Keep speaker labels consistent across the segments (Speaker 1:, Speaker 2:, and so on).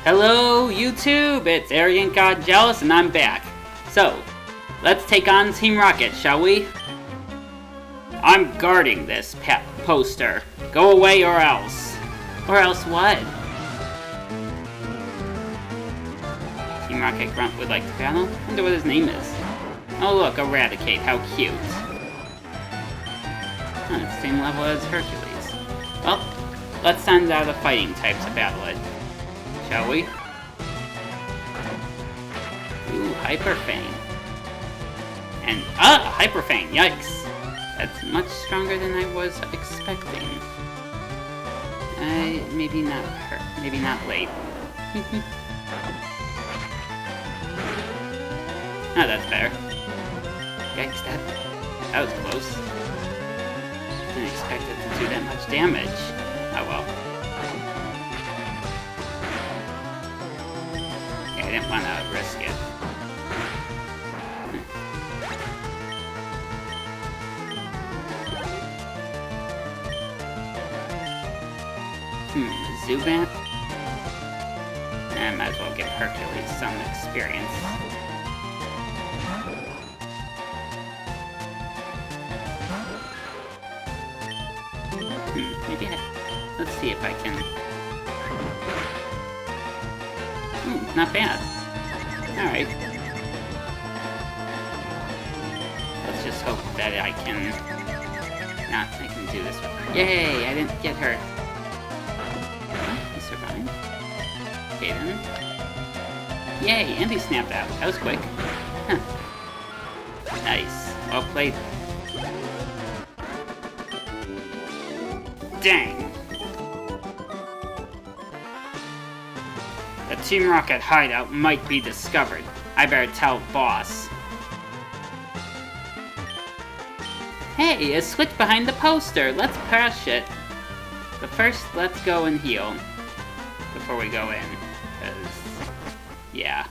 Speaker 1: Hello YouTube, it's Arrogant God Jealous and I'm back. So, let's take on Team Rocket, shall we? I'm guarding this poster. Go away or else. Or else what? Team Rocket Grunt would like to battle? I wonder what his name is. Oh look, Eradicate, how cute. Oh, it's the same level as Hercules. Well, let's send out the fighting types to battle it. Shall we? Ooh, Hyper Fang. And, Hyper Fang, yikes! That's much stronger than I was expecting. Maybe not her, maybe not late. Oh, that's better. Yikes, that was close. Didn't expect it to do that much damage. Oh well. I didn't want to risk it. Zubat? I might as well give Hercules some experience. Maybe let's see if I can... not bad. Alright. Let's just hope that I can do this with... Yay! I didn't get hurt. He survived. Okay then. Yay! And he snapped out. That was quick. Huh. Nice. Well played. Dang! The Team Rocket hideout might be discovered. I better tell boss. Hey, a switch behind the poster. Let's press it. But first, let's go and heal. Before we go in. Because, yeah.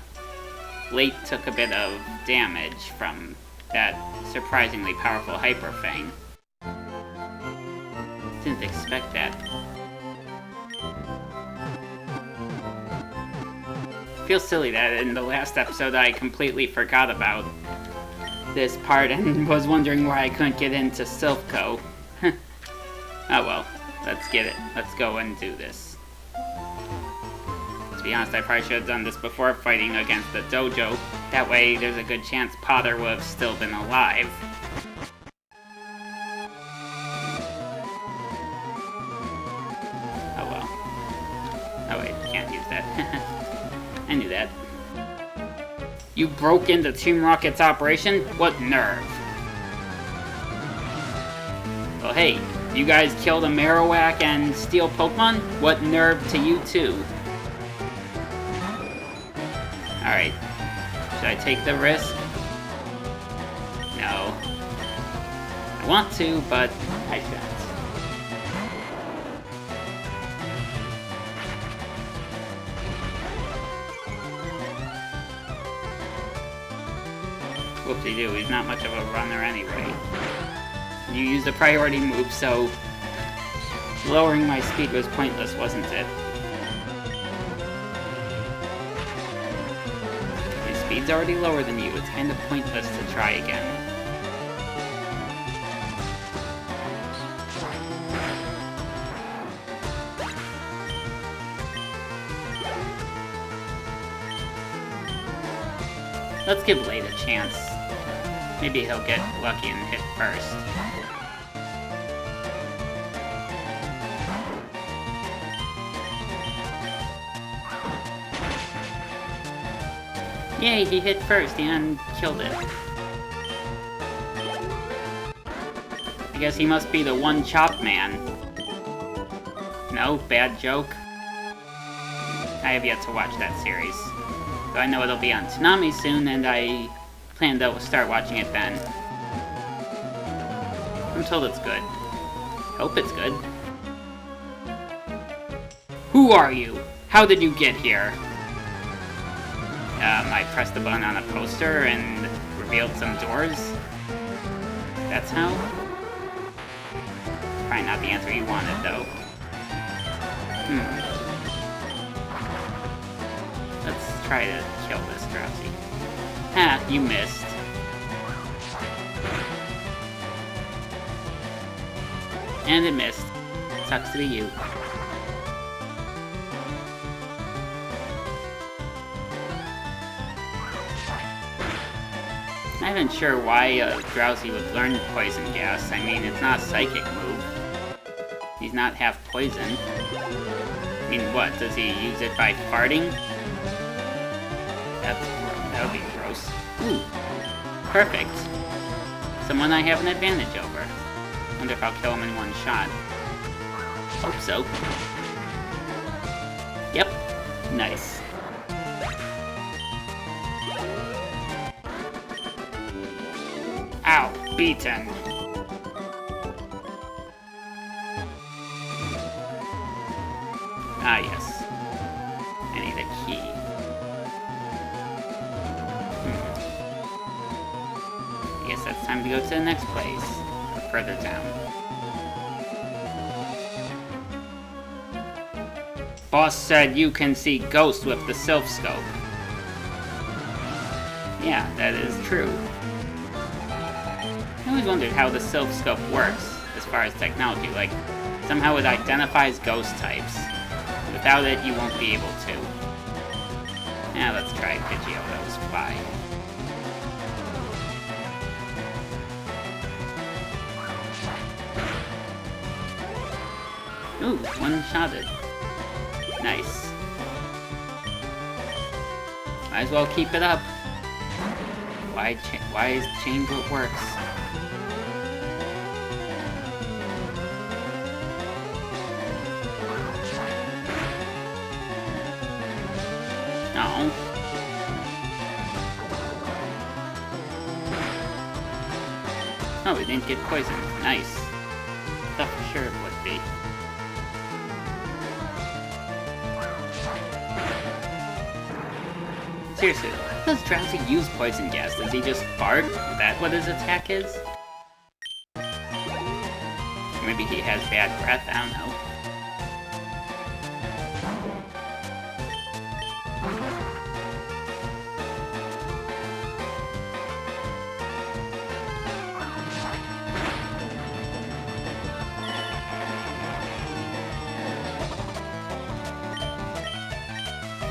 Speaker 1: Late took a bit of damage from that surprisingly powerful Hyper Fang. Didn't expect that. Feels silly that in the last episode I completely forgot about this part and was wondering why I couldn't get into Silphco. Oh well, let's get it. Let's go and do this. To be honest, I probably should have done this before fighting against the dojo. That way there's a good chance Potter would have still been alive. Oh wait, can't use that. I knew that. You broke into Team Rocket's operation? What nerve? Well hey, you guys killed a Marowak and steal Pokemon? What nerve to you too? Alright. Should I take the risk? No. I want to, but I shouldn't. Whoop-de-doo, he's not much of a runner anyway. You used a priority move, so lowering my speed was pointless, wasn't it? My speed's already lower than you, it's kind of pointless to try again. Let's give Late a chance. Maybe he'll get lucky and hit first. Yay, he hit first and killed it. I guess he must be the one-chop man. No, bad joke. I have yet to watch that series. So I know it'll be on Toonami soon, and I plan to start watching it then. I'm told it's good. Hope it's good. Who are you? How did you get here? I pressed the button on a poster and revealed some doors. That's how? Probably not the answer you wanted, though. Let's try to kill this Drowsy. Ha, you missed. And it missed. Sucks to be you. I'm not even sure why Drowsy would learn Poison Gas. I mean, it's not a psychic move. He's not half poison. I mean, what? Does he use it by farting? That would be gross. Ooh. Perfect. Someone I have an advantage over. Wonder if I'll kill him in one shot. Hope so. Yep. Nice. Ow. Beaten. Ah, yes. I need a key. I guess that's time to go to the next place. Or further down. Boss said you can see ghosts with the Sylph Scope. Yeah, that is true. I always wondered how the Sylph Scope works, as far as technology. Like, somehow it identifies ghost types. Without it, you won't be able to. Now let's try Pidgeotto's Fly. Ooh, one-shotted. Nice. Might as well keep it up. Why is change what works? No. Oh, it didn't get poisoned. Nice. Thought for sure it would be. Seriously, how does Drowsy use poison gas? Does he just fart? Is that what his attack is? Maybe he has bad breath, I don't know.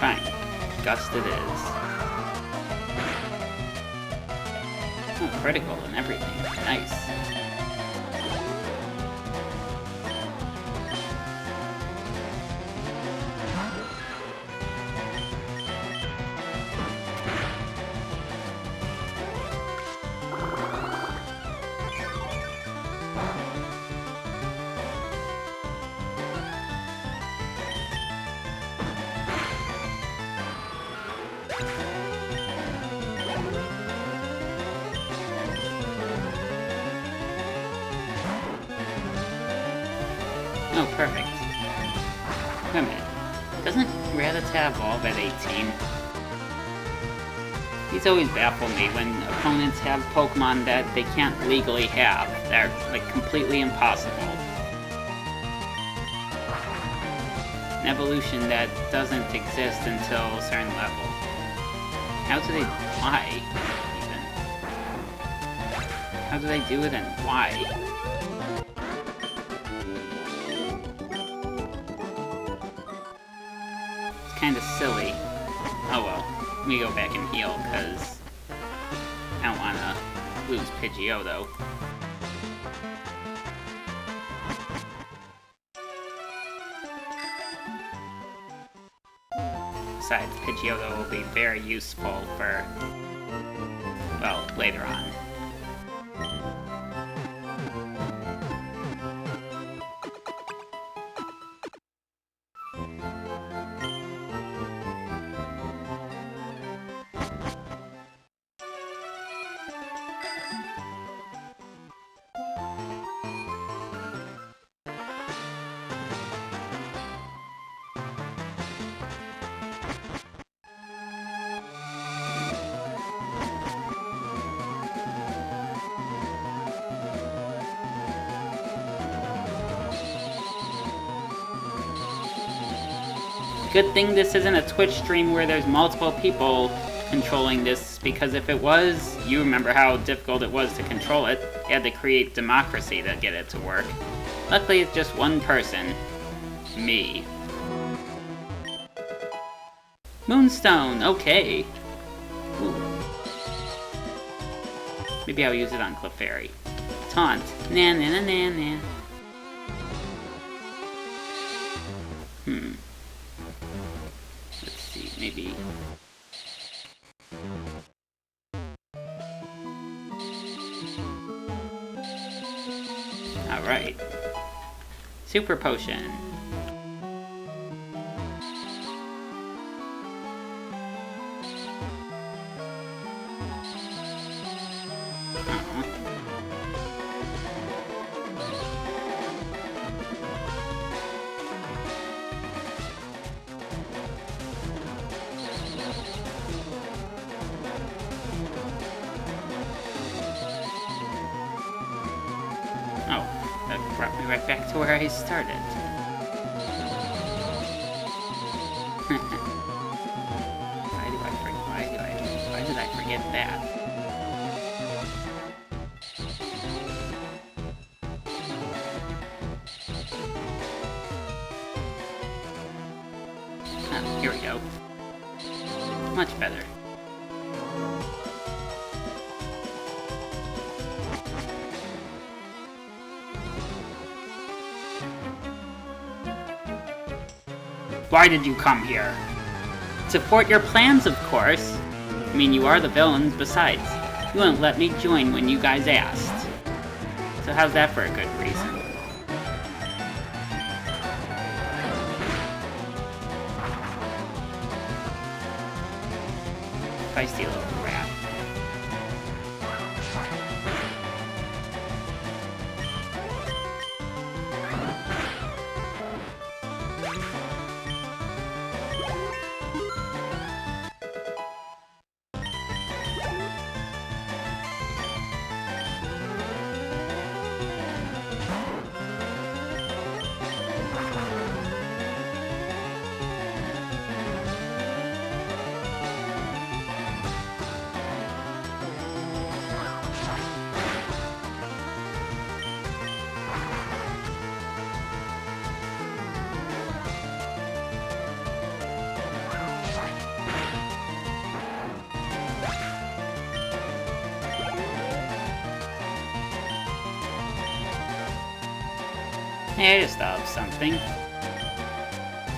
Speaker 1: Fine. Gust it is. Oh, critical and everything. Nice. Oh, perfect. Wait a minute. Doesn't Rattata evolve at 18? These always baffle me when opponents have Pokemon that they can't legally have. They're, like, completely impossible. An evolution that doesn't exist until a certain level. How do they... why, even? How do they do it and why? Kind of silly. Oh well, let me go back and heal, because I don't want to lose Pidgeotto. Besides, Pidgeotto will be very useful for, well, later on. Good thing this isn't a Twitch stream where there's multiple people controlling this, because if it was, you remember how difficult it was to control it. You had to create democracy to get it to work. Luckily, it's just one person. Me. Moonstone, okay. Ooh. Maybe I'll use it on Clefairy. Taunt. Na na na na na. Let's see, maybe... Alright. Super Potion. Brought me right back to where I started. Why did I forget that? Ah, here we go. Much better. Why did you come here? Support your plans, of course. I mean, you are the villains, besides. You wouldn't let me join when you guys asked. So how's that for a good reason? Feisty little rat. Hey, I just thought of something.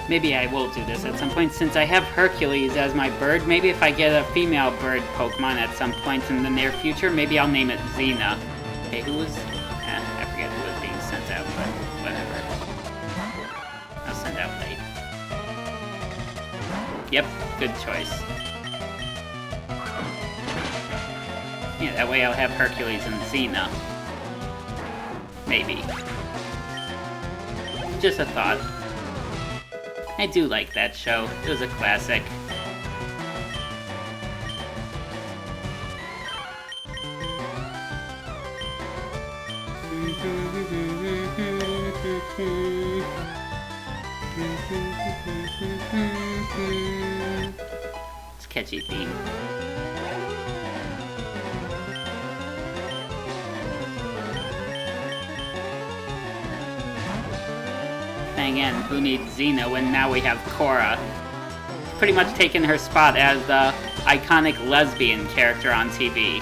Speaker 1: Maybe I will do this at some point, since I have Hercules as my bird. Maybe if I get a female bird Pokemon at some point in the near future, maybe I'll name it Xena. Okay, who was... I forget who was being sent out, but whatever. I'll send out late. Yep, good choice. Yeah, that way I'll have Hercules and Xena. Maybe. Just a thought. I do like that show. It was a classic. It's a catchy theme. Again, who needs Xena when now we have Korra? Pretty much taken her spot as the iconic lesbian character on TV.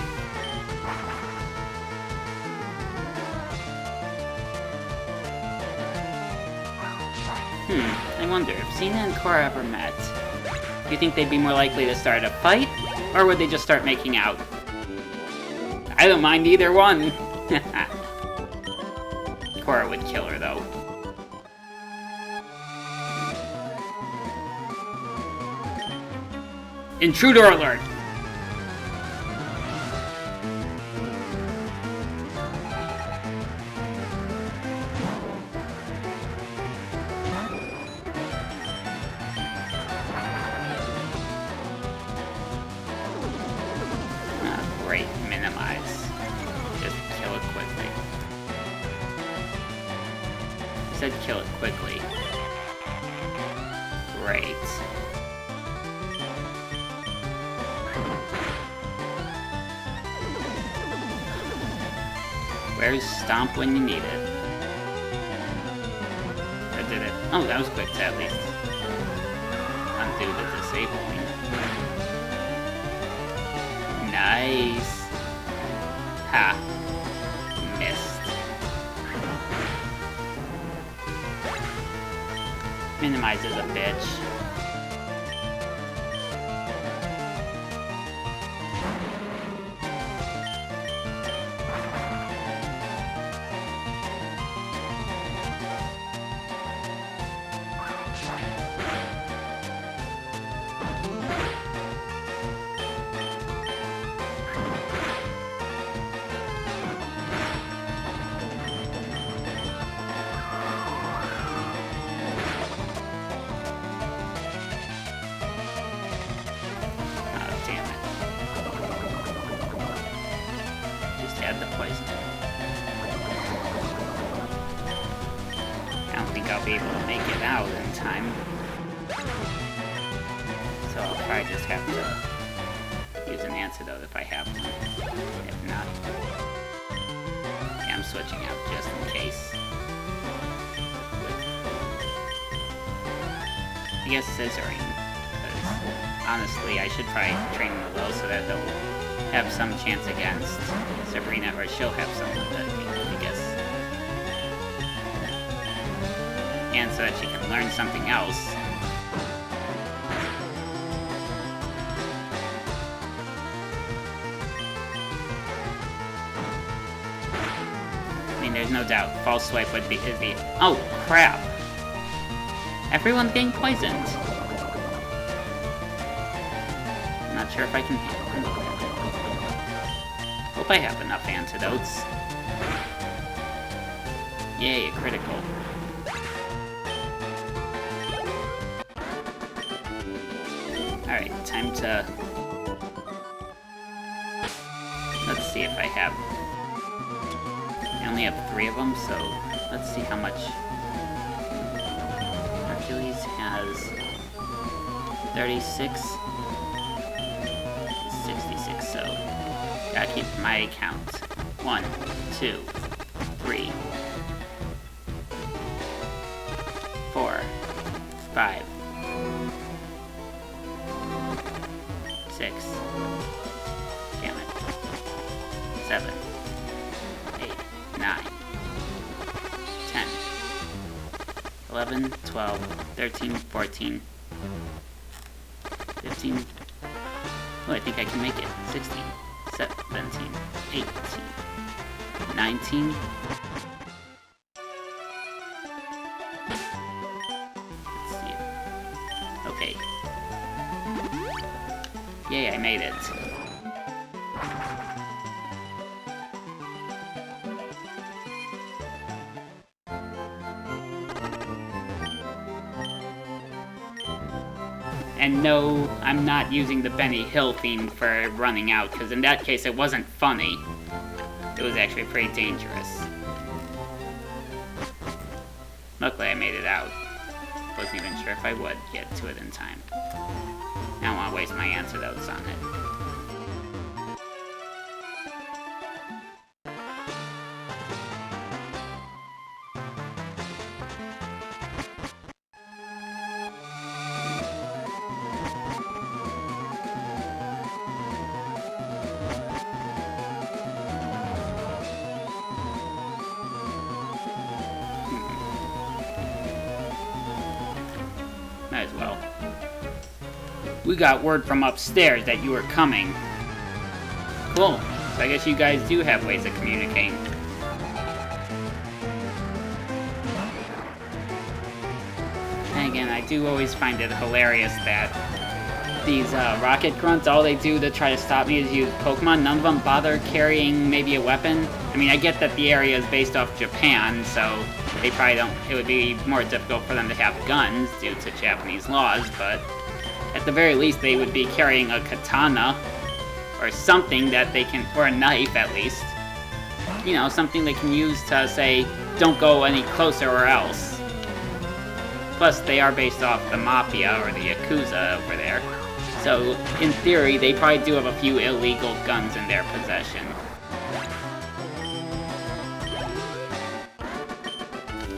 Speaker 1: I wonder if Xena and Korra ever met. Do you think they'd be more likely to start a fight, or would they just start making out? I don't mind either one. Korra would kill her though. Intruder alert! Great, minimize. Just kill it quickly. I said kill it quickly. Great. Where's Stomp when you need it? Or did it? Oh, that was quick to at least undo the disabling. Nice. Ha. Missed. Minimizes a bitch. Had the poison. I don't think I'll be able to make it out in time. So I'll probably just have to use an antidote if I have one. If not, yeah, I'm switching out just in case. I guess scissoring, because honestly I should try training the low so that they'll have some chance against Sabrina, or she'll have someone that I guess. And so that she can learn something else. I mean, there's no doubt False Swipe would be oh crap! Everyone's getting poisoned. I'm not sure if I can handle it. Hope I have enough antidotes. Yay, a critical. Alright, time to... Let's see if I have... I only have 3 of them, so let's see how much... Hercules has... 36... 66, so... Gotta keep my count. 1, 2, 3, 4, 5, 6, damn it, 7, 8, 9, 10, 11, 12, 13, 14, 15, oh, I think I can make it, 16. 17, 18, 19. Let's see. Okay. Yay, I made it. And no, I'm not using the Benny Hill theme for running out, because in that case it wasn't funny. It was actually pretty dangerous. Luckily I made it out. Wasn't even sure if I would get to it in time. I don't want to waste my antidotes on it. Might as well. We got word from upstairs that you were coming. Cool. So I guess you guys do have ways of communicating. And again, I do always find it hilarious that these rocket grunts, all they do to try to stop me is use Pokemon. None of them bother carrying maybe a weapon. I mean, I get that the area is based off Japan, so they probably don't, it would be more difficult for them to have guns due to Japanese laws, but at the very least they would be carrying a katana or something that they can, or a knife at least. You know, something they can use to say, don't go any closer or else. Plus, they are based off the Mafia or the Yakuza over there. So, in theory, they probably do have a few illegal guns in their possession.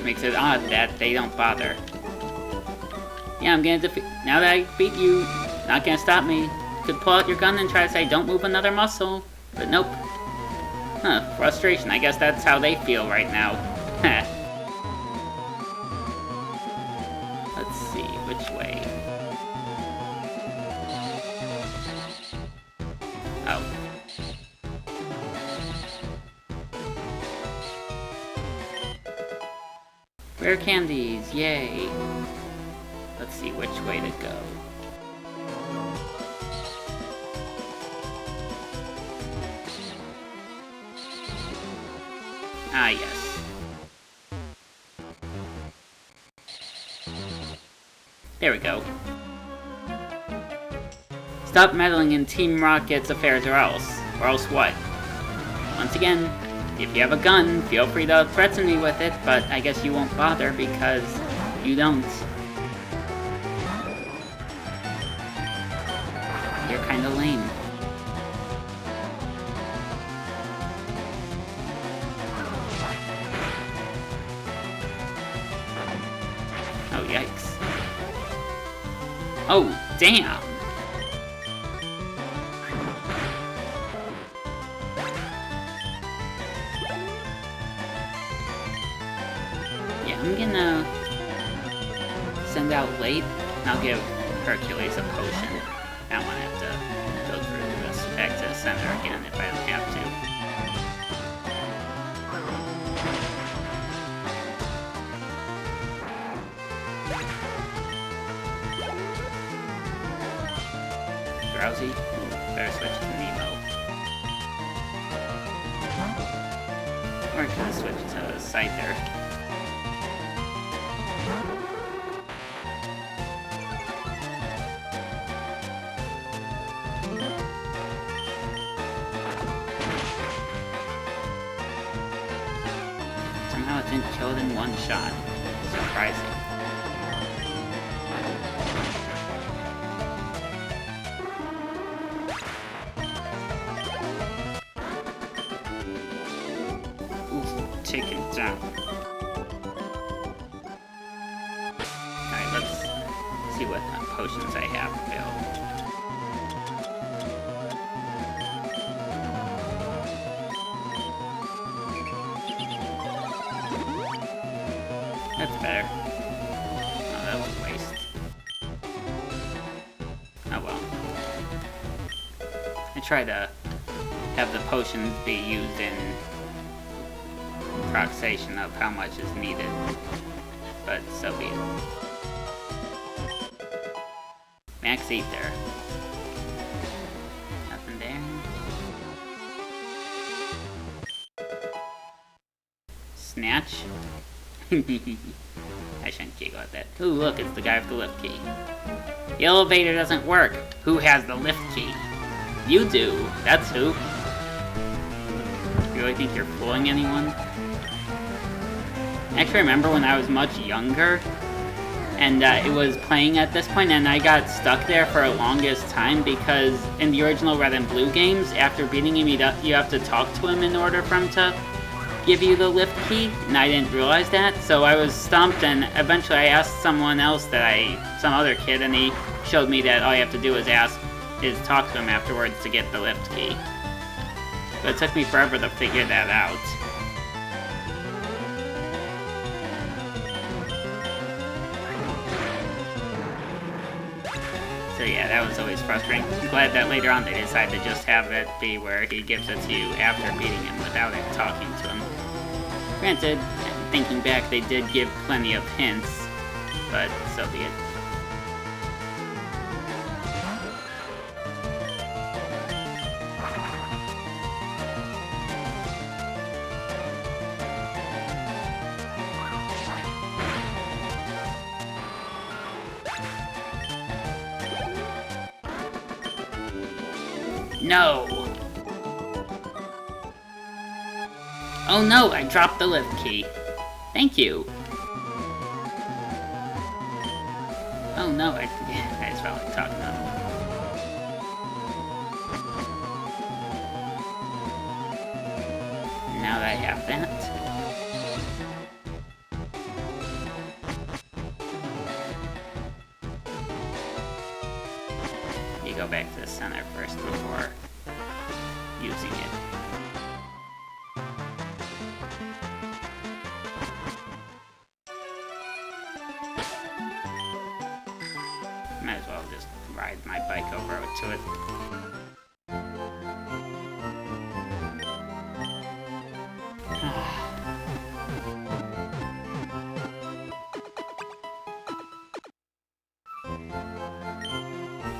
Speaker 1: Makes it odd that they don't bother. Yeah, I'm gonna defeat. Now that I beat you, not gonna stop me. You could pull out your gun and try to say, don't move another muscle. But nope. Huh, frustration. I guess that's how they feel right now. Let's see, which way? Oh. Rare candies, yay! Let's see which way to go. Ah, yes. There we go. Stop meddling in Team Rocket's affairs or else. Or else what? Once again, if you have a gun, feel free to threaten me with it, but I guess you won't bother because you don't. You're kinda lame. Oh, yikes. Oh, damn! Yeah, I'm gonna send out late, and I'll give Hercules a potion. I don't want to have to go through this back to the center again if I don't have to. Drowsy? Ooh, better switch to Nemo. Or I could switch to Scyther. Somehow it didn't kill it in one shot. Surprising. Take it down. Alright, let's see what potions I have available. That's better. Oh, that was a waste. Oh well. I try to have the potions be used in approximation of how much is needed, but so be it. Max Ether. Nothing there. Snatch? I shouldn't giggle at that. Ooh, look, it's the guy with the lift key. The elevator doesn't work. Who has the lift key? You do. That's who. You really think you're fooling anyone? I actually remember when I was much younger, and it was playing at this point, and I got stuck there for the longest time because in the original Red and Blue games, after beating him, you have to talk to him in order for him to give you the lift key, and I didn't realize that, so I was stumped, and eventually I asked someone else some other kid, and he showed me that all you have to do is talk to him afterwards to get the lift key. But it took me forever to figure that out. So yeah, that was always frustrating. I'm glad that later on they decided to just have it be where he gives it to you after beating him without it talking to him. Granted, thinking back, they did give plenty of hints, but so be it. No! Oh no, I dropped the lift key. Thank you. Oh no, I just felt like talking about it. Now that I have that. go back to the center first before using it. Might as well just ride my bike over to it.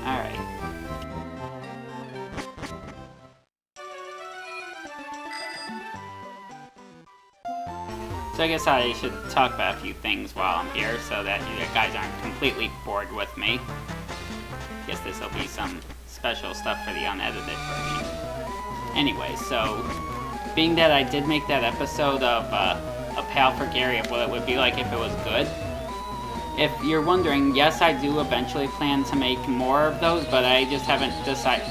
Speaker 1: Alright. So I guess I should talk about a few things while I'm here so that you guys aren't completely bored with me. I guess this will be some special stuff for the unedited version. Anyway, so being that I did make that episode of A Pal for Gary of what it would be like if it was good, if you're wondering, yes, I do eventually plan to make more of those, but I just haven't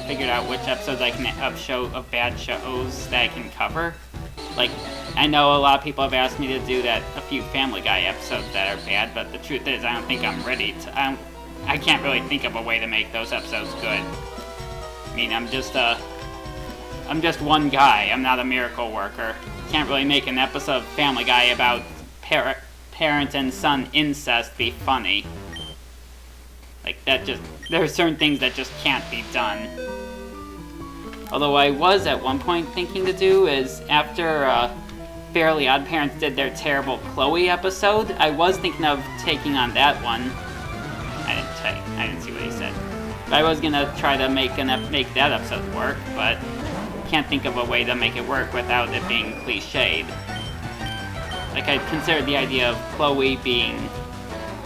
Speaker 1: figured out which episodes I can of bad shows that I can cover. Like, I know a lot of people have asked me to do a few Family Guy episodes that are bad, but the truth is I don't think I'm ready to. I can't really think of a way to make those episodes good. I mean, I'm just one guy. I'm not a miracle worker. Can't really make an episode of Family Guy about parent and son incest be funny. Like, there are certain things that just can't be done. Although I was at one point thinking to do is, after Fairly Odd Parents did their terrible Chloe episode, I was thinking of taking on that one. I didn't see what he said. But I was gonna try to make that episode work, but can't think of a way to make it work without it being cliched. Like, I considered the idea of Chloe being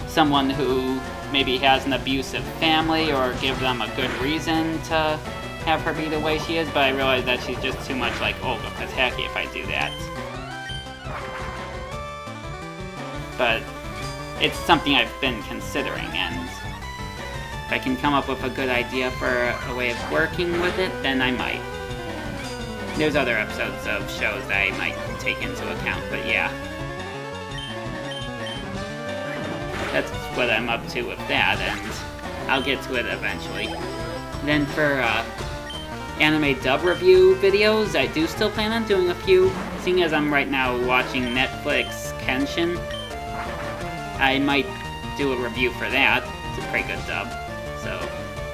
Speaker 1: someone who maybe has an abusive family or give them a good reason to have her be the way she is, but I realized that she's just too much like Olga Pataki if I do that. But it's something I've been considering, and if I can come up with a good idea for a way of working with it, then I might. There's other episodes of shows that I might take into account, but yeah. That's what I'm up to with that, and I'll get to it eventually. Then for anime dub review videos, I do still plan on doing a few. Seeing as I'm right now watching Netflix Kenshin, I might do a review for that. It's a pretty good dub, so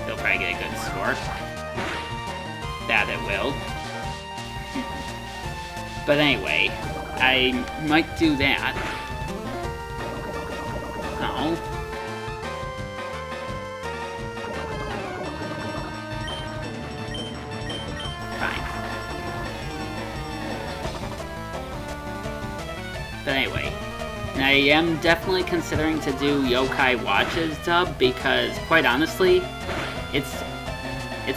Speaker 1: it'll probably get a good score. That it will. But anyway, I might do that. Oh. Fine. But anyway, I am definitely considering to do Yokai Watch's dub because, quite honestly, it's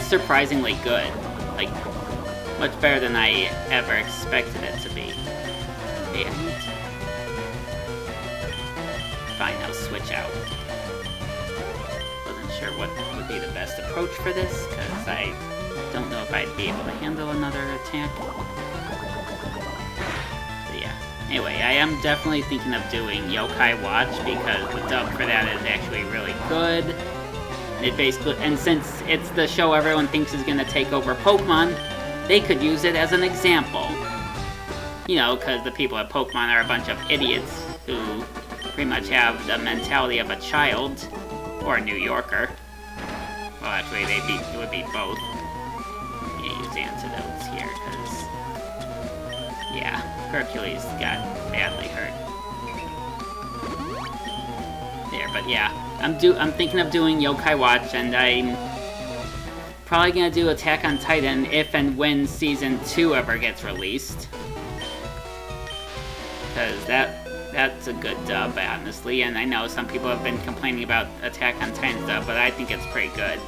Speaker 1: surprisingly good. Like, much better than I ever expected it to be. And fine, I'll switch out. Wasn't sure what would be the best approach for this, because I don't know if I'd be able to handle another attack. So yeah. Anyway, I am definitely thinking of doing Yokai Watch, because the dub for that is actually really good. It basically, and since it's the show everyone thinks is gonna take over Pokemon, they could use it as an example. You know, because the people at Pokemon are a bunch of idiots who pretty much have the mentality of a child, or a New Yorker. Well, actually, it would be both. I'm gonna use antidotes here, because, yeah, Hercules got badly hurt. There, but yeah, I'm thinking of doing Yokai Watch, and I'm probably gonna do Attack on Titan if and when Season 2 ever gets released. Because that's a good dub, honestly, and I know some people have been complaining about Attack on Titan's dub, but I think it's pretty good.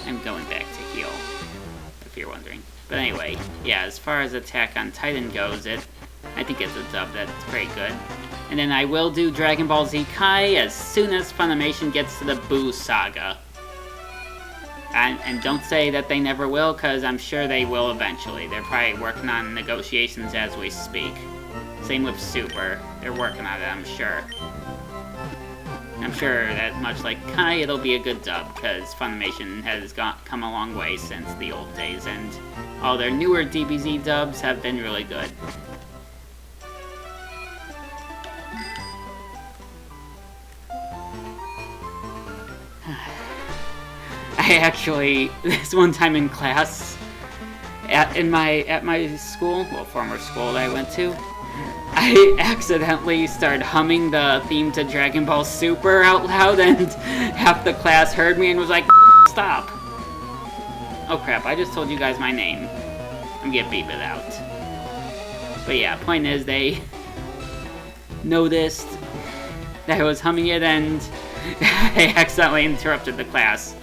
Speaker 1: I'm going back to heal, if you're wondering. But anyway, yeah, as far as Attack on Titan goes, I think it's a dub that's pretty good. And then I will do Dragon Ball Z Kai as soon as Funimation gets to the Boo Saga. And don't say that they never will, because I'm sure they will eventually. They're probably working on negotiations as we speak. Same with Super. They're working on it, I'm sure. I'm sure that much like Kai, it'll be a good dub, because Funimation has come a long way since the old days, and all their newer DBZ dubs have been really good. I actually, this one time in class, at my school, well, former school that I went to, I accidentally started humming the theme to Dragon Ball Super out loud, and half the class heard me and was like, "Stop!" Oh crap, I just told you guys my name. I'm getting beeped out. But yeah, point is, they noticed that I was humming it, and I accidentally interrupted the class.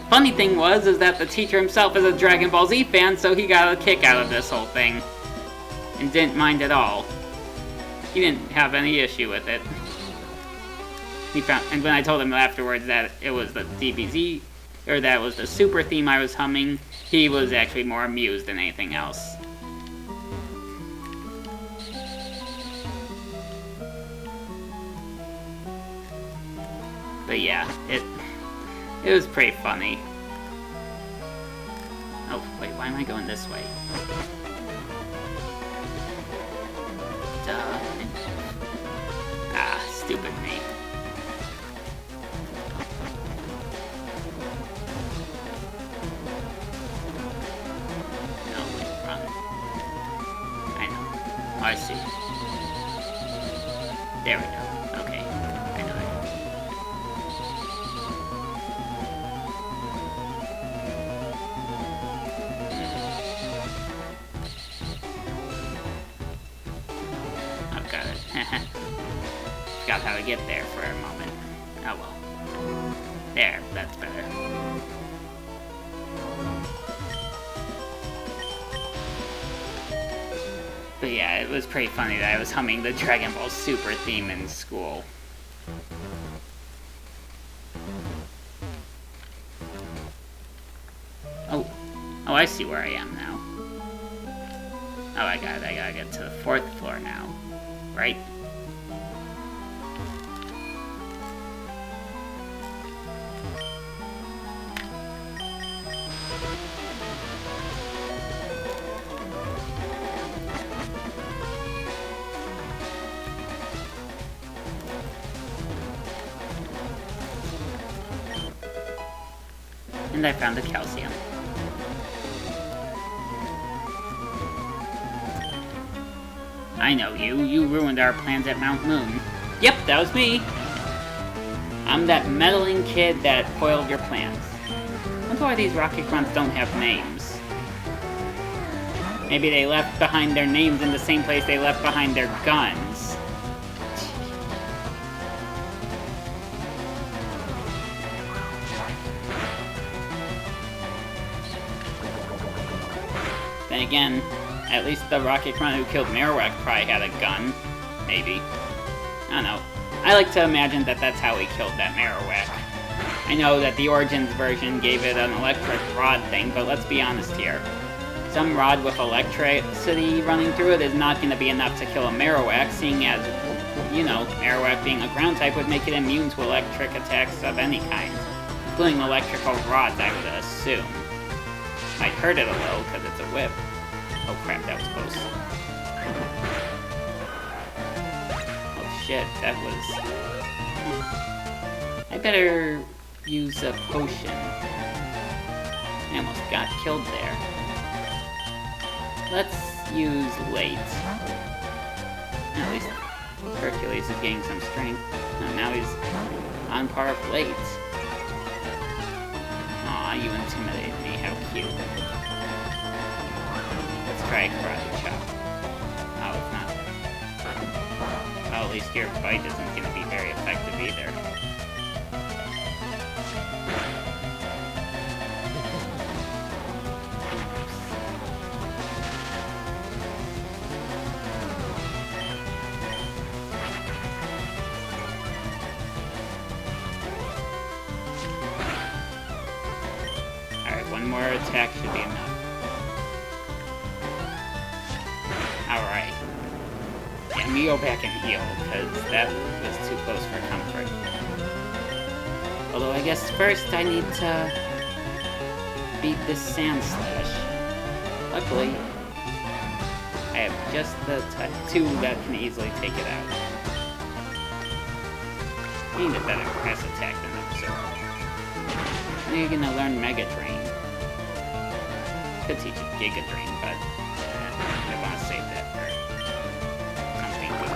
Speaker 1: Funny thing is that the teacher himself is a Dragon Ball Z fan, so he got a kick out of this whole thing. And didn't mind at all. He didn't have any issue with it. And when I told him afterwards that it was the DBZ, or that was the Super theme I was humming, he was actually more amused than anything else. But yeah, it was pretty funny. Oh, wait, why am I going this way? Duh. Ah, stupid me. No, wait, run. I know. Oh, I see. There we go. Okay. I know it. I've got it. Forgot how to get there for a moment. Oh well. There, that's better. But yeah, it was pretty funny that I was humming the Dragon Ball Super theme in school. Oh, I see where I am now. Oh, I gotta get to the 4th floor now, right? And I found the calcium. I know you. You ruined our plans at Mount Moon. Yep, that was me. I'm that meddling kid that foiled your plans. I wonder why these rocket grunts don't have names. Maybe they left behind their names in the same place they left behind their guns. Then again, at least the rocket grunt who killed Marowak probably had a gun. Maybe. I don't know. I like to imagine that that's how he killed that Marowak. I know that the Origins version gave it an electric rod thing, but let's be honest here. Some rod with electricity running through it is not going to be enough to kill a Marowak, seeing as, you know, Marowak being a ground type would make it immune to electric attacks of any kind, including electrical rods, I would assume. Might hurt it a little, because it's a whip. Oh crap, that was close. Oh shit, that was... I better use a potion. I almost got killed there. Let's use late. At least Hercules is getting some strength. Oh, now he's on par with late. Aw, you intimidated me, how cute. Let's try Karate Chop. Oh, it's not. Well, at least your bite isn't going to be very effective either. Alright, one more attack should be enough. Alright. Yeah, me go back and heal, because that was too close for comfort. Although I guess first I need to beat this Sand Slash. Luckily, I have just the two that can easily take it out. I need a better grass attack than Absorb. Now you're gonna learn Mega Drain. Could teach you Giga Drain, but I want to save that for something good.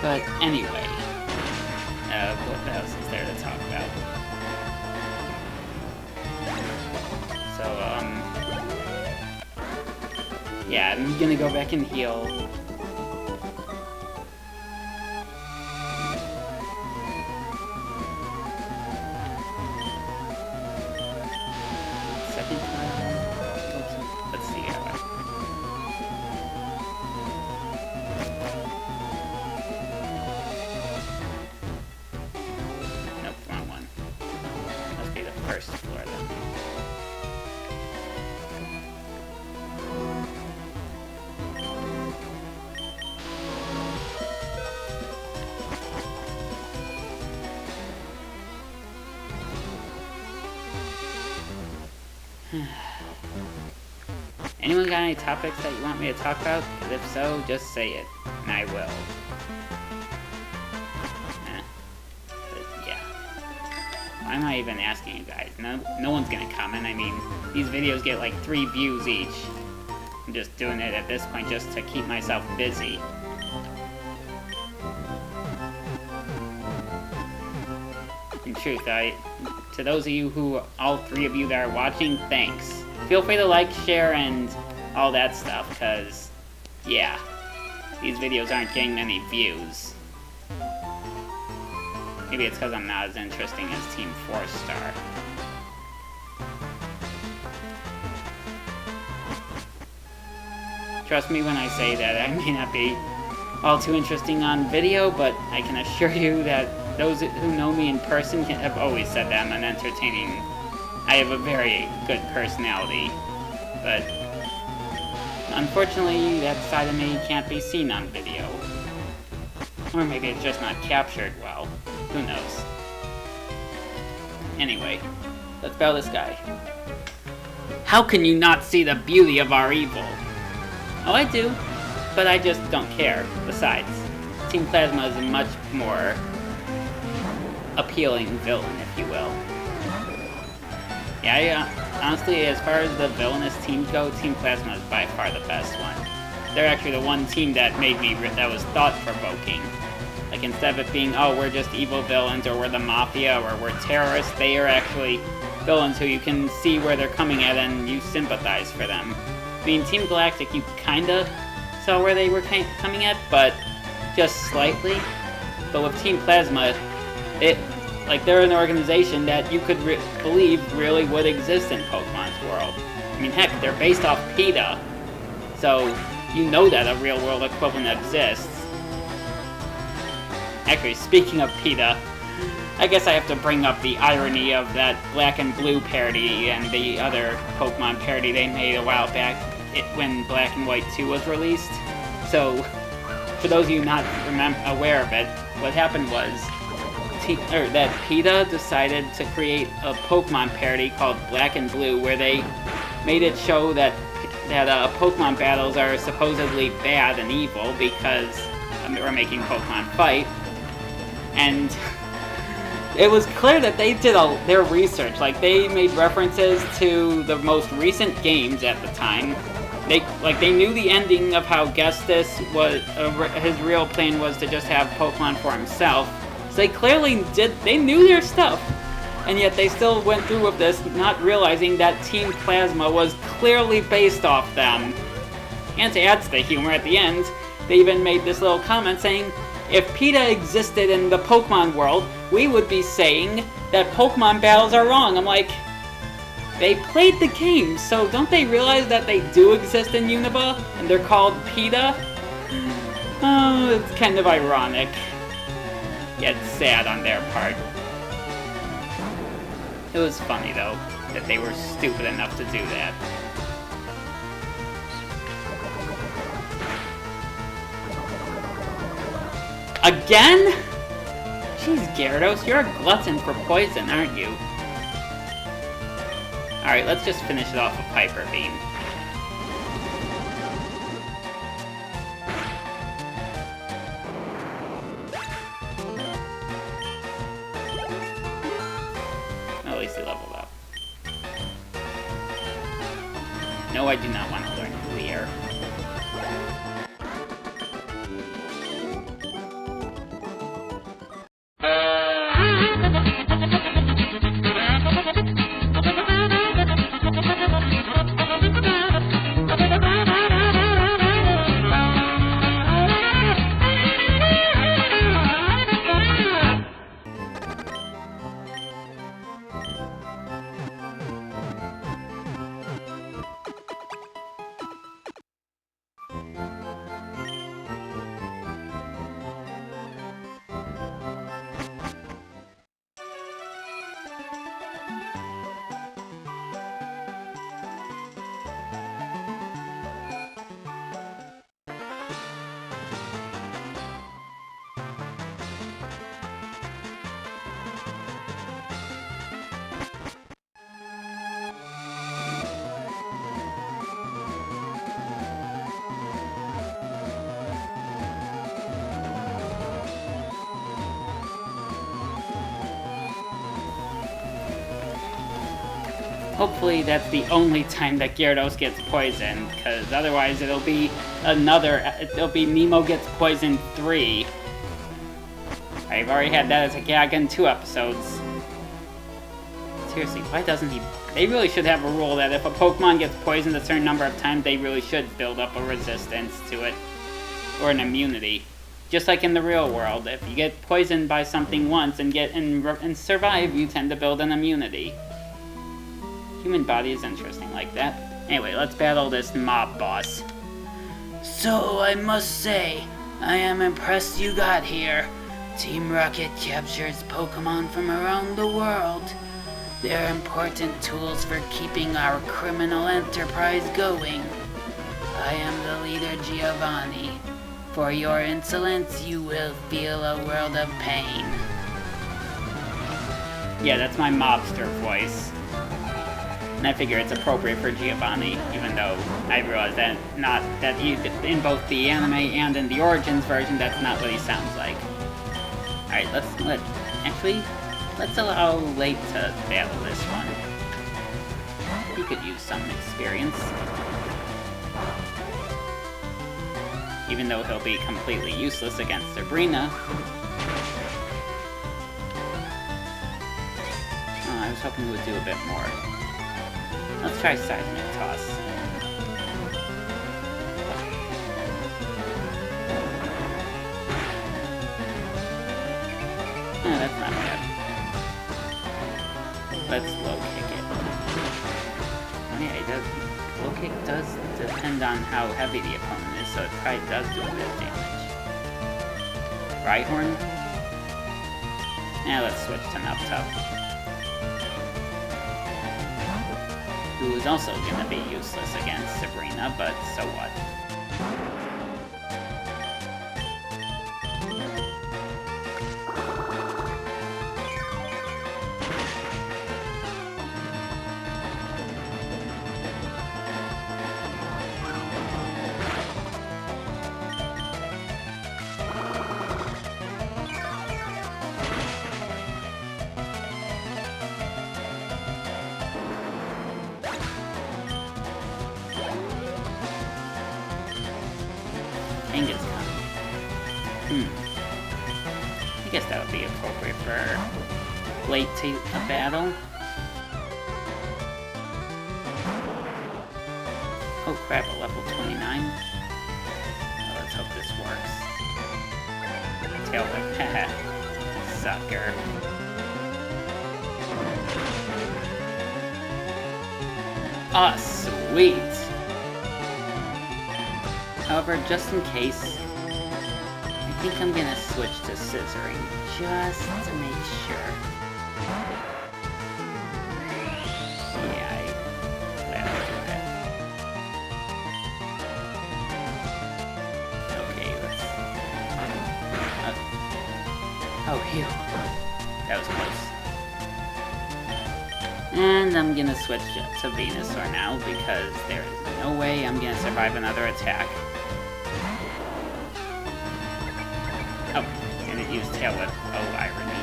Speaker 1: But anyway, what else is there to talk about? So, yeah, I'm gonna go back and heal. Second time? Let's see how Nope, wrong one. Must be the first floor then. Anyone got any topics that you want me to talk about? Because if so, just say it, and I will. But yeah. Why am I even asking you guys? No one's gonna comment. I mean, these videos get like 3 views each. I'm just doing it at this point just to keep myself busy. In truth, to those of you who, all 3 of you that are watching, thanks. Feel free to like, share, and all that stuff, because, yeah, these videos aren't getting many views. Maybe it's because I'm not as interesting as Team 4-Star. Trust me when I say that I may not be all too interesting on video, but I can assure you that those who know me in person have always said that I'm an entertaining... I have a very good personality, but unfortunately that side of me can't be seen on video. Or maybe it's just not captured well. Who knows? Anyway, let's battle this guy. How can you not see the beauty of our evil? Oh, I do, but I just don't care. Besides, Team Plasma is a much more appealing villain, if you will. Yeah, honestly, as far as the villainous teams go, Team Plasma is by far the best one. They're actually the one team that made me, that was thought-provoking. Like, instead of it being, oh, we're just evil villains, or we're the Mafia, or we're terrorists, they are actually villains who you can see where they're coming at and you sympathize for them. I mean, Team Galactic, you kinda saw where they were coming at, but just slightly. But with Team Plasma, they're an organization that you could believe really would exist in Pokemon's world. I mean, heck, they're based off PETA, so you know that a real-world equivalent exists. Actually, speaking of PETA, I guess I have to bring up the irony of that Black and Blue parody and the other Pokemon parody they made a while back when Black and White 2 was released. So, for those of you not aware of it, what happened was that PETA decided to create a Pokemon parody called Black and Blue, where they made it show that Pokemon battles are supposedly bad and evil because we're making Pokemon fight. And it was clear that they did their research. Like, they made references to the most recent games at the time. They knew the ending of how Gestus was, his real plan was to just have Pokemon for himself. So they clearly they knew their stuff. And yet they still went through with this, not realizing that Team Plasma was clearly based off them. And to add to the humor at the end, they even made this little comment saying, if PETA existed in the Pokemon world, we would be saying that Pokemon battles are wrong. I'm like, they played the game, so don't they realize that they do exist in Unova, and they're called PETA? Oh, it's kind of ironic, yet sad on their part. It was funny, though, that they were stupid enough to do that. Again? Jeez, Gyarados, you're a glutton for poison, aren't you? Alright, let's just finish it off with Piper Beam. At least he leveled up. No, I do not want to learn Clear. Hopefully that's the only time that Gyarados gets poisoned, because otherwise it'll be Nemo gets poisoned 3. I've already had that as a gag in 2 episodes. Seriously, why doesn't he... They really should have a rule that if a Pokemon gets poisoned a certain number of times, they really should build up a resistance to it. Or an immunity. Just like in the real world, if you get poisoned by something once and survive, you tend to build an immunity. Human body is interesting like that. Anyway, let's battle this mob boss. So, I must say, I am impressed you got here. Team Rocket captures Pokemon from around the world. They're important tools for keeping our criminal enterprise going. I am the leader, Giovanni. For your insolence, you will feel a world of pain. Yeah, that's my mobster voice. And I figure it's appropriate for Giovanni, even though I realize that in both the anime and in the Origins version, that's not what he sounds like. Alright, let's allow Late to battle this one. He could use some experience. Even though he'll be completely useless against Sabrina. Oh, I was hoping he would do a bit more. Let's try Seismic Toss. That's not bad. Let's low kick it. Oh yeah, low kick does depend on how heavy the opponent is, so it probably does do a bit of damage. Rhyhorn? Yeah, let's switch to Nuptup. Who is also going to be useless against Sabrina, but so what? Kangaskhan. I guess that would be appropriate for Late to a battle. Oh crap, a level 29? Oh, let's hope this works. Tail whip, haha. Sucker. Ah, sweet! However, just in case, I think I'm gonna switch to Scissoring, just to make sure. Oh, phew. That was close. And I'm gonna switch to Venusaur now, because there is no way I'm gonna survive another attack. Oh, and it used Tail Whip. Oh, irony.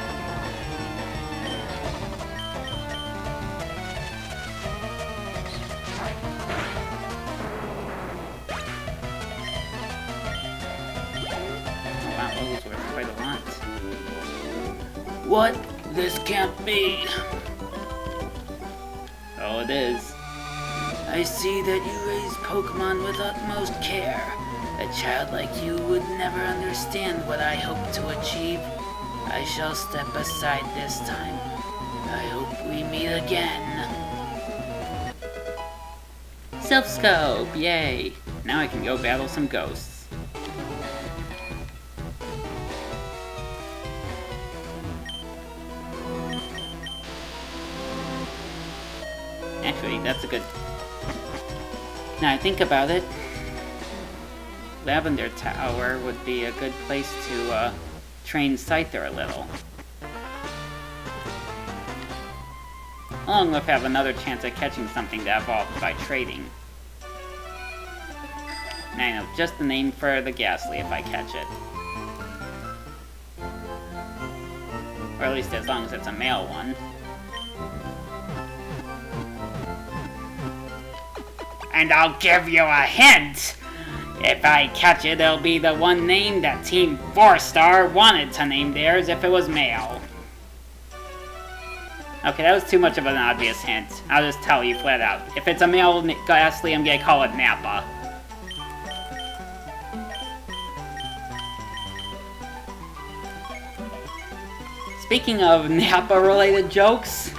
Speaker 1: Oh wow, those were quite a lot. What? This can't be! Oh, it is. I see that you raise Pokemon with utmost care. A child like you would never understand what I hope to achieve. I shall step aside this time. I hope we meet again. Self-scope, yay! Now I can go battle some ghosts. Actually, that's a good... Now I think about it, Lavender Tower would be a good place to train Scyther a little. Along with have another chance at catching something that evolved by trading. And I know just the name for the Ghastly if I catch it. Or at least as long as it's a male one. And I'll give you a hint! If I catch it, it'll be the one name that Team 4-Star wanted to name theirs if it was male. Okay, that was too much of an obvious hint. I'll just tell you flat out. If it's a male Ghastly, I'm gonna call it Nappa. Speaking of Nappa-related jokes,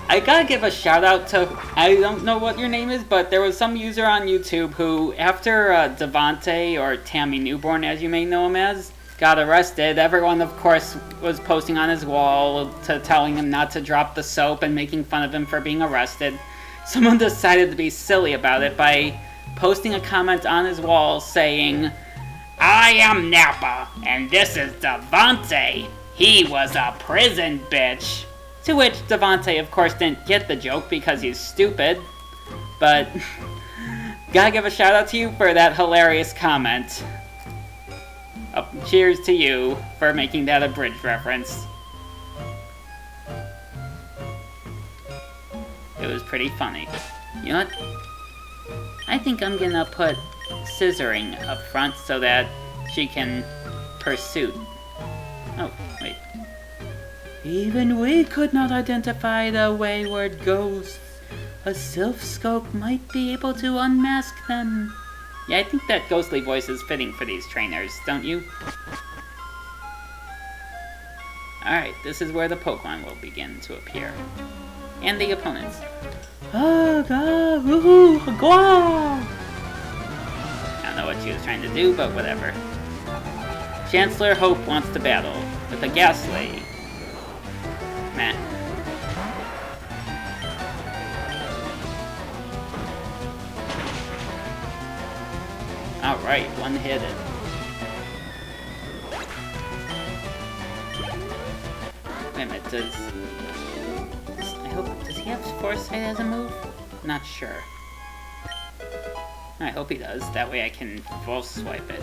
Speaker 1: I gotta give a shout out to, I don't know what your name is, but there was some user on YouTube who, after Devante, or Tammy Newborn as you may know him as, got arrested, everyone of course was posting on his wall to telling him not to drop the soap and making fun of him for being arrested. Someone decided to be silly about it by posting a comment on his wall saying, "I am Nappa, and this is Devante. He was a prison bitch." To which Devante, of course, didn't get the joke because he's stupid. But, gotta give a shout out to you for that hilarious comment. Cheers to you for making that a bridge reference. It was pretty funny. You know what? I think I'm gonna put scissoring up front so that she can pursue. Oh, wait. Even we could not identify the wayward ghosts. A self-scope might be able to unmask them. Yeah, I think that ghostly voice is fitting for these trainers, don't you? Alright, this is where the Pokemon will begin to appear. And the opponents. I don't know what she was trying to do, but whatever. Chancellor Hope wants to battle with a Ghastly. Meh. Alright, one-hidden. Wait a minute, does he have Foresight as a move? Not sure. I hope he does, that way I can False Swipe it.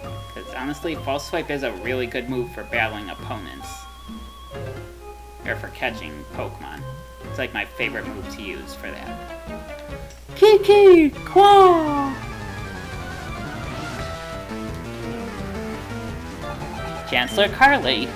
Speaker 1: Because honestly, False Swipe is a really good move for battling opponents. Or for catching Pokemon. It's like my favorite move to use for that. Kiki! Qua! Chancellor Carly.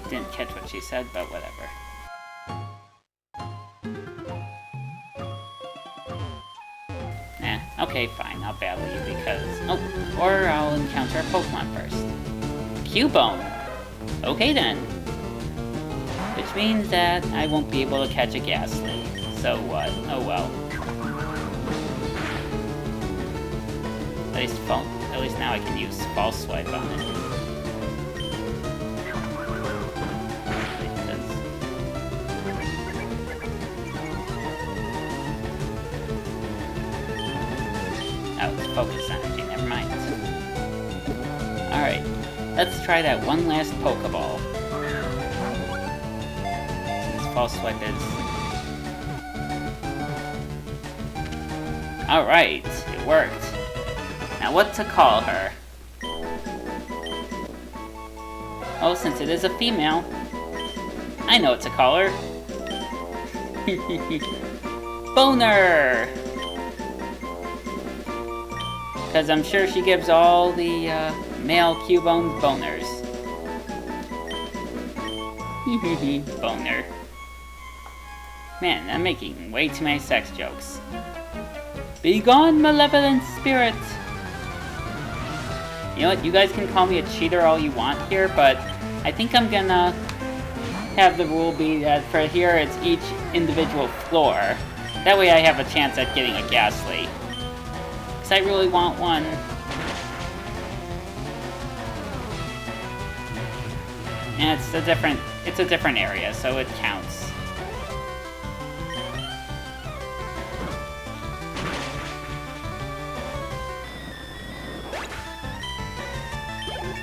Speaker 1: Didn't catch what she said, but whatever. Okay, fine, I'll battle you because... Oh, or I'll encounter a Pokemon first. Cubone! Okay then. Which means that I won't be able to catch a Ghastly. So what? Oh well. At least now I can use false swipe on it. Oh, it's focus energy, never mind. Alright, let's try that one last Pokeball. Since false swipe is... Alright, it worked. Now what to call her? Oh, since it is a female, I know what to call her. Boner! Because I'm sure she gives all the male Cubones boners. Boner. Man, I'm making way too many sex jokes. Be gone, malevolent spirit! You know what, you guys can call me a cheater all you want here, but I think I'm gonna have the rule be that for here it's each individual floor. That way I have a chance at getting a Ghastly. Because I really want one. And it's a different area, so it counts.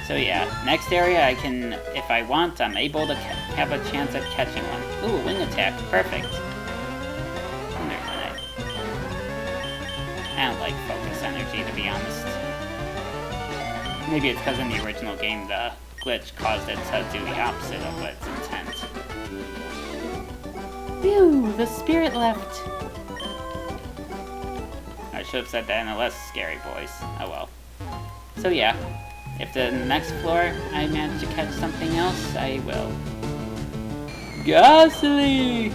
Speaker 1: So yeah, next area I can, if I want, I'm able to have a chance at catching one. Ooh, wing attack, perfect. I don't like focus energy, to be honest. Maybe it's because in the original game the glitch caused it to do the opposite of its intent. Phew, the spirit left. I should have said that in a less scary voice. Oh well. So yeah. If the next floor I manage to catch something else, I will. Ghastly!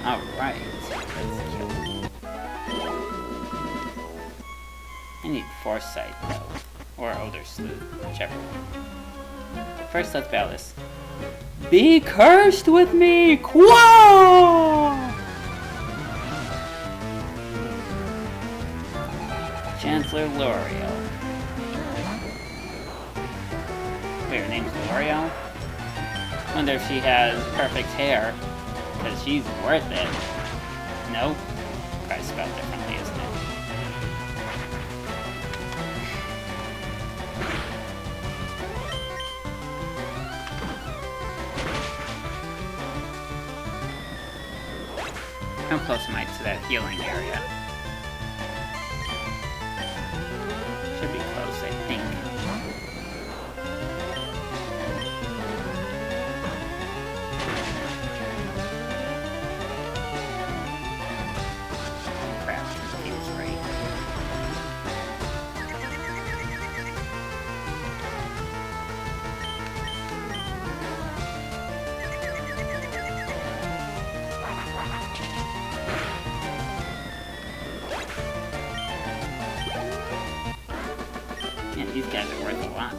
Speaker 1: Alright, let's kill him. I need Foresight, though. Or Odor Sleuth, whichever one. First, let's battle this. Be cursed with me! Quah! Chancellor L'Oreal. Wait, her name's L'Oreal? Wonder if she has perfect hair. Because she's worth it. No? Probably spelled differently, isn't it? How close am I to that healing area? Should be close, I think. Crap, he was right. Man, these guys are worth a lot.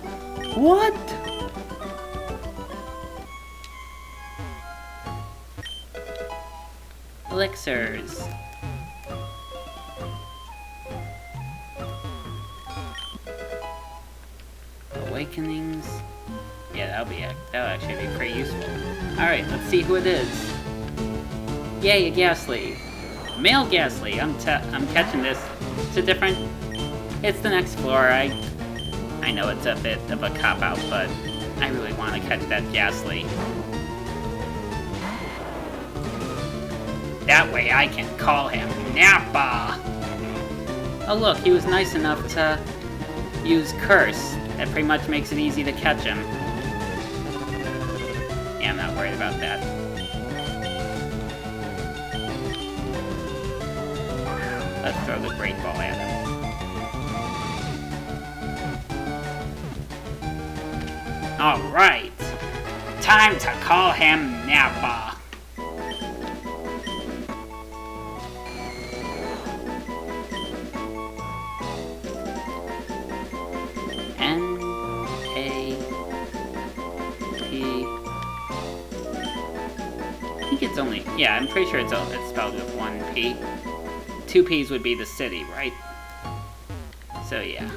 Speaker 1: What? Elixirs. Awakenings. Yeah, that'll actually be pretty useful. Alright, let's see who it is. Yay, a Ghastly. Male Ghastly. I'm catching this. It's the next floor. I know it's a bit of a cop-out, but I really want to catch that Ghastly. That way I can call him Nappa! Oh look, he was nice enough to use Curse. That pretty much makes it easy to catch him. Yeah, I'm not worried about that. Let's throw the Great Ball at him. Alright! Time to call him Nappa! N-A-P-P-A. it's only... Yeah, I'm pretty sure it's spelled with one P. Two P's would be the city, right? So, yeah.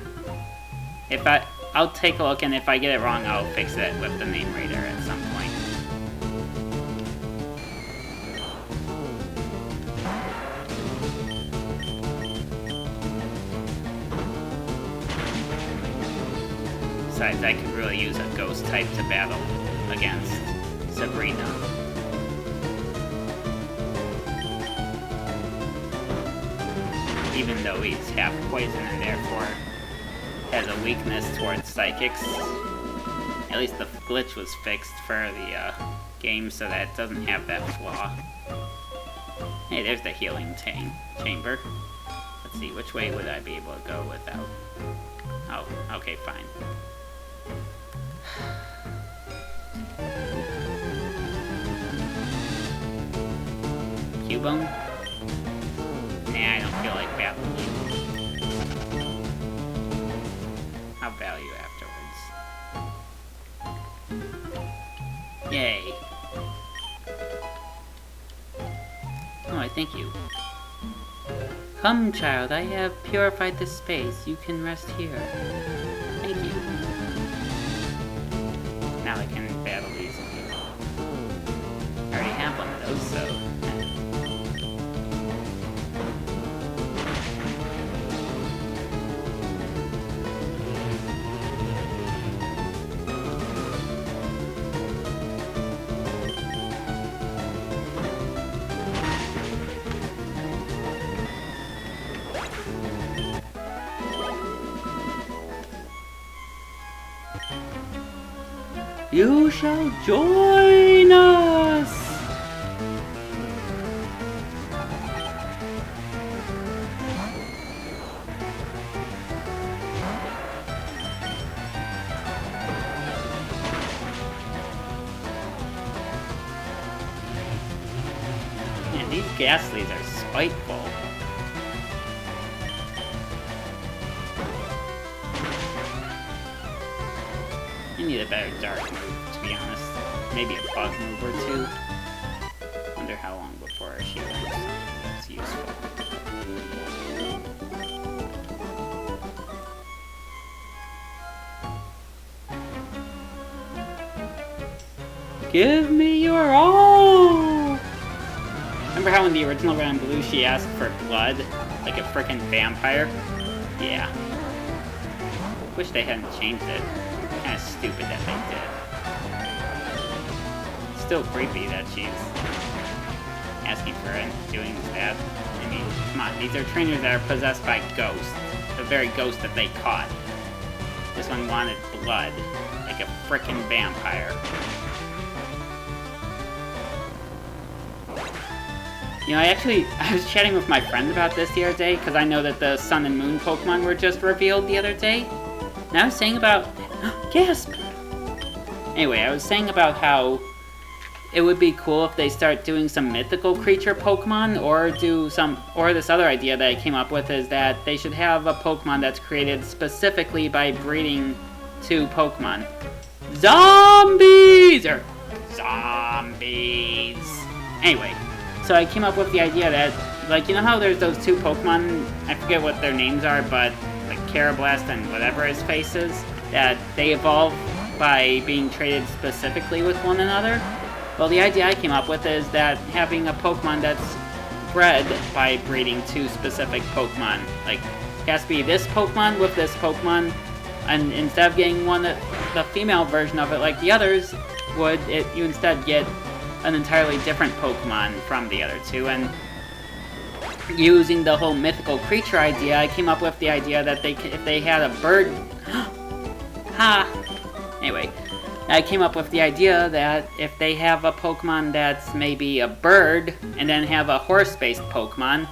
Speaker 1: I'll take a look, and if I get it wrong, I'll fix it with the name reader at some point. Besides, I could really use a ghost type to battle against Sabrina. Even though he's half poison and therefore has a weakness towards psychics. At least the glitch was fixed for the game so that it doesn't have that flaw. Hey, there's the healing chamber. Let's see, which way would I be able to go without... Oh, okay, fine. Cubone? Nah, I don't feel like battling you. I'll battle you afterwards. Yay. Oh, I thank you. Come, child, I have purified this space. You can rest here. Thank you. Now I can battle these. I already have one of those, so... You shall join us! Man, these Ghastlies are spiteful. I need a better dark move, to be honest. Maybe a bug move or two. Wonder how long before she learns something that's useful. Give me your all! Remember how in the original Red and Blue she asked for blood? Like a frickin' vampire? Yeah. Wish they hadn't changed it. Kinda stupid that they did. Still creepy that she's asking for it and doing that. I mean, come on, these are trainers that are possessed by ghosts. The very ghost that they caught. This one wanted blood. Like a frickin' vampire. You know, I was chatting with my friend about this the other day, because I know that the Sun and Moon Pokemon were just revealed the other day. And I was saying about... Gasp! Anyway, I was saying about how it would be cool if they start doing some mythical creature Pokemon, or this other idea that I came up with is that they should have a Pokemon that's created specifically by breeding two Pokemon. Zombies! Anyway, so I came up with the idea that, like, you know how there's those two Pokemon, I forget what their names are, but like Carablast and whatever his face is, that they evolve by being traded specifically with one another? Well, the idea I came up with is that having a Pokemon that's bred by breeding two specific Pokemon. Like, it has to be this Pokemon with this Pokemon, and instead of getting the female version of it like the others would, you instead get an entirely different Pokemon from the other two. And using the whole mythical creature idea, I came up with the idea that if they had a bird... Anyway, I came up with the idea that if they have a Pokemon that's maybe a bird, and then have a horse-based Pokemon,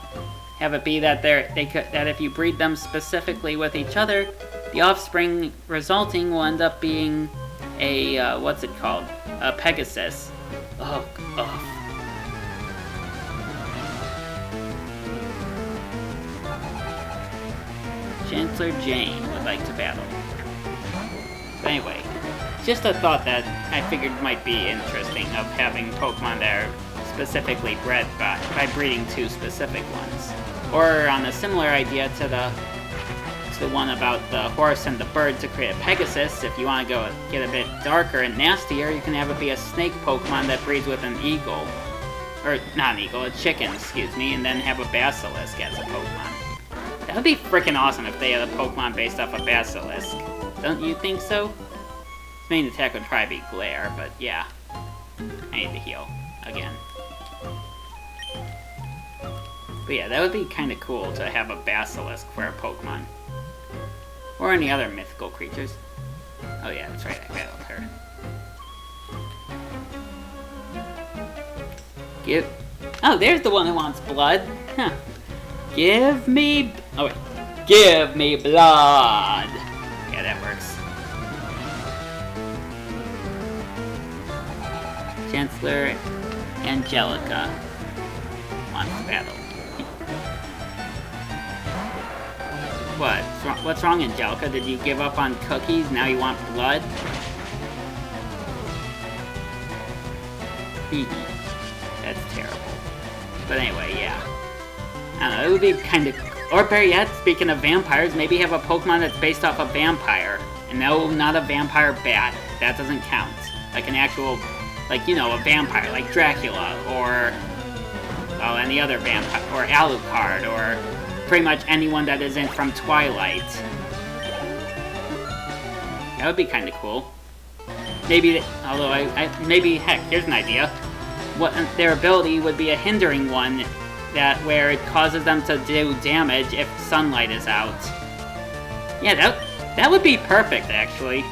Speaker 1: have it be that that if you breed them specifically with each other, the offspring resulting will end up being a, what's it called? A Pegasus. Ugh. Chancellor Jane would like to battle. But anyway, just a thought that I figured might be interesting of having Pokemon that are specifically bred by breeding two specific ones. Or on a similar idea to the one about the horse and the bird to create a Pegasus, if you want to go get a bit darker and nastier, you can have it be a snake Pokemon that breeds with an eagle. Or, not an eagle, a chicken, excuse me, and then have a Basilisk as a Pokemon. That would be freaking awesome if they had a Pokemon based off a Basilisk. Don't you think so? Its main attack would probably be Glare, but yeah. I need to heal. Again. But yeah, that would be kind of cool to have a Basilisk for a Pokemon. Or any other mythical creatures. Oh yeah, that's right, I battled her. Oh, there's the one who wants blood. Huh. Give me... Oh wait. Give me blood! Yeah, that works. Chancellor Angelica wants to battle. What? What's wrong, Angelica? Did you give up on cookies? Now you want blood? That's terrible. But anyway, yeah. I don't know, it would be kind of... Or better yet, speaking of vampires, maybe have a Pokemon that's based off a vampire. And no, not a vampire bat. That doesn't count. Like an actual... Like, you know, a vampire, like Dracula, or... Well, any other vampire, or Alucard, or... Pretty much anyone that isn't from Twilight. That would be kind of cool. Maybe, although maybe, heck, here's an idea. What their ability would be a hindering one, where it causes them to do damage if sunlight is out. Yeah, that would be perfect, actually.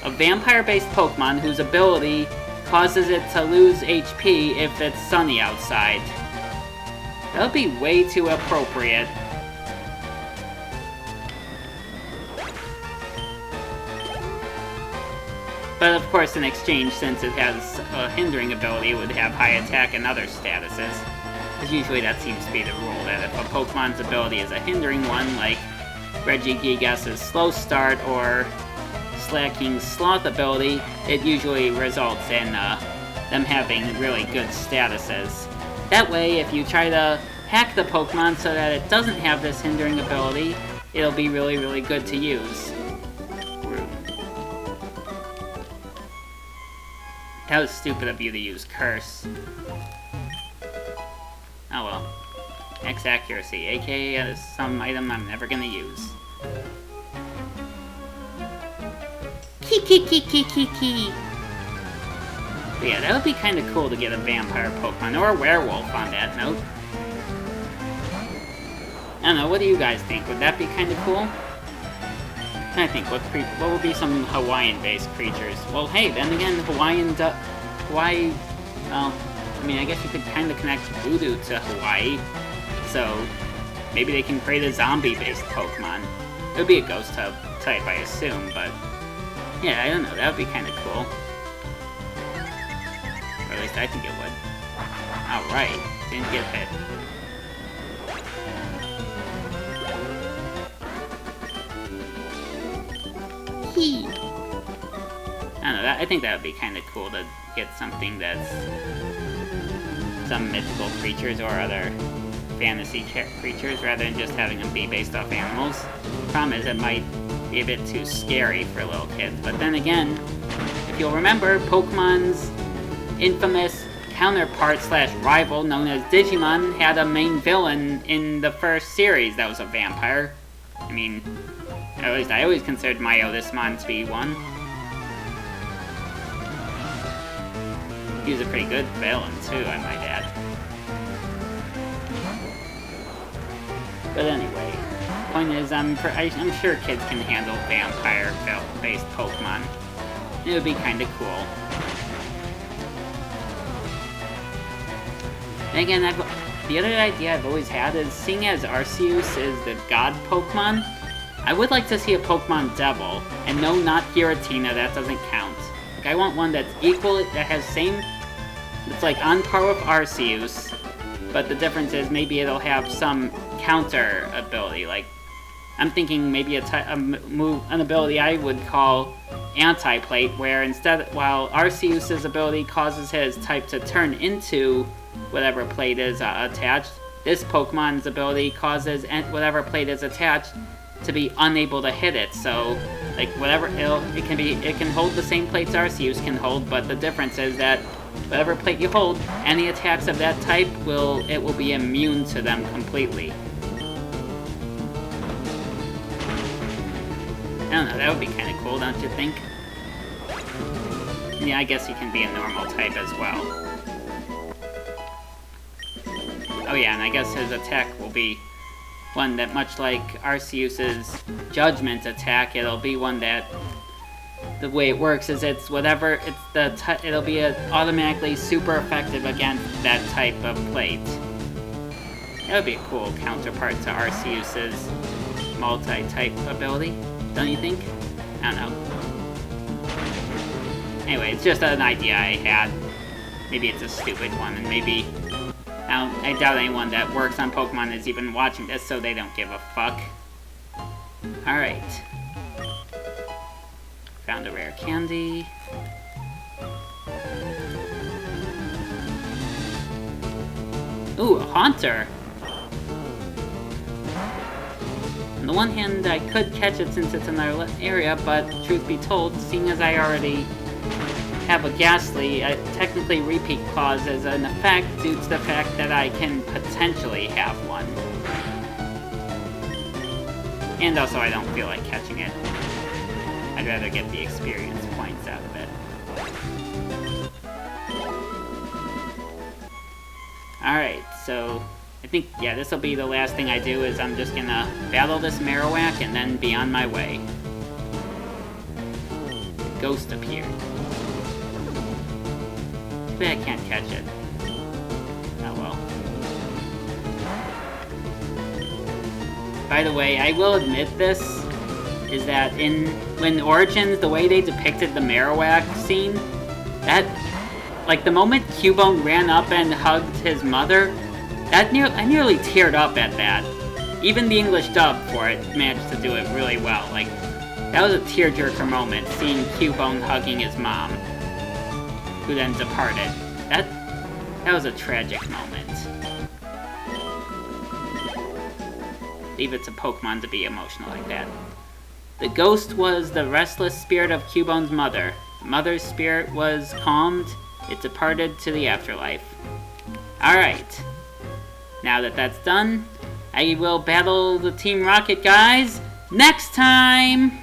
Speaker 1: A vampire-based Pokemon whose ability causes it to lose HP if it's sunny outside. That would be way too appropriate. But of course, in exchange, since it has a hindering ability, it would have high attack and other statuses. Because usually that seems to be the rule, that if a Pokemon's ability is a hindering one, like Regigigas's Slow Start or Slacking's Sloth ability, it usually results in them having really good statuses. That way, if you try to hack the Pokemon so that it doesn't have this hindering ability, it'll be really, really good to use. That was stupid of you to use Curse. Oh well. X accuracy, aka some item I'm never gonna use. Ki. But yeah, that would be kind of cool to get a vampire Pokemon, or a werewolf on that note. I don't know, what do you guys think? Would that be kind of cool? I think, what would be some Hawaiian-based creatures? Well, hey, then again, Hawaii, well, I mean, I guess you could kind of connect Voodoo to Hawaii, so maybe they can create a zombie-based Pokemon. It would be a ghost type, I assume, but yeah, I don't know, that would be kind of cool. Or at least I think it would. Alright, didn't get hit. I don't know, I think that would be kind of cool to get something that's some mythical creatures or other fantasy creatures rather than just having them be based off animals. The problem is it might be a bit too scary for little kids, but then again, if you'll remember, Pokemon's infamous counterpart/rival known as Digimon had a main villain in the first series that was a vampire. I mean, at least I always considered Myotismon to be one. He was a pretty good villain too, I might add. But anyway, point is, I'm sure kids can handle vampire-based Pokemon. It would be kind of cool. And again, the other idea I've always had is, seeing as Arceus is the god Pokemon, I would like to see a Pokemon Devil, and no, not Giratina, that doesn't count. Like, I want one that's equal, that has it's like on par with Arceus, but the difference is maybe it'll have some counter ability, like I'm thinking maybe an ability I would call anti-plate, where instead, while Arceus's ability causes his type to turn into whatever plate is attached, this Pokemon's ability causes whatever plate is attached to be unable to hit it. So, like, whatever it can hold the same plates Arceus can hold, but the difference is that whatever plate you hold, any attacks of that type will be immune to them completely. I don't know, that would be kind of cool, don't you think? Yeah, I guess he can be a normal type as well. Oh yeah, and I guess his attack will be one that, much like Arceus's Judgment attack, it'll be one that, the way it works is it'll be automatically super effective against that type of plate. That would be a cool counterpart to Arceus's multi-type ability, don't you think? I don't know. Anyway, it's just an idea I had. Maybe it's a stupid one, and maybe I doubt anyone that works on Pokemon is even watching this, so they don't give a fuck. Alright. Found a rare candy. Ooh, a Haunter! On the one hand, I could catch it since it's in our area, but truth be told, seeing as I already have a Ghastly, technically Repeat Clause is an effect due to the fact that I can potentially have one. And also, I don't feel like catching it. I'd rather get the experience points out of it. Alright, so I think, yeah, this will be the last thing I do, is I'm just gonna battle this Marowak and then be on my way. The ghost appeared. But I can't catch it. Oh well. By the way, I will admit this, is that when Origins, the way they depicted the Marowak scene, that, like, the moment Cubone ran up and hugged his mother, I nearly teared up at that. Even the English dub for it managed to do it really well. Like, that was a tearjerker moment, seeing Cubone hugging his mom, who then departed. That was a tragic moment. Leave it to Pokemon to be emotional like that. The ghost was the restless spirit of Cubone's mother. The mother's spirit was calmed. It departed to the afterlife. Alright. Now that that's done, I will battle the Team Rocket guys next time!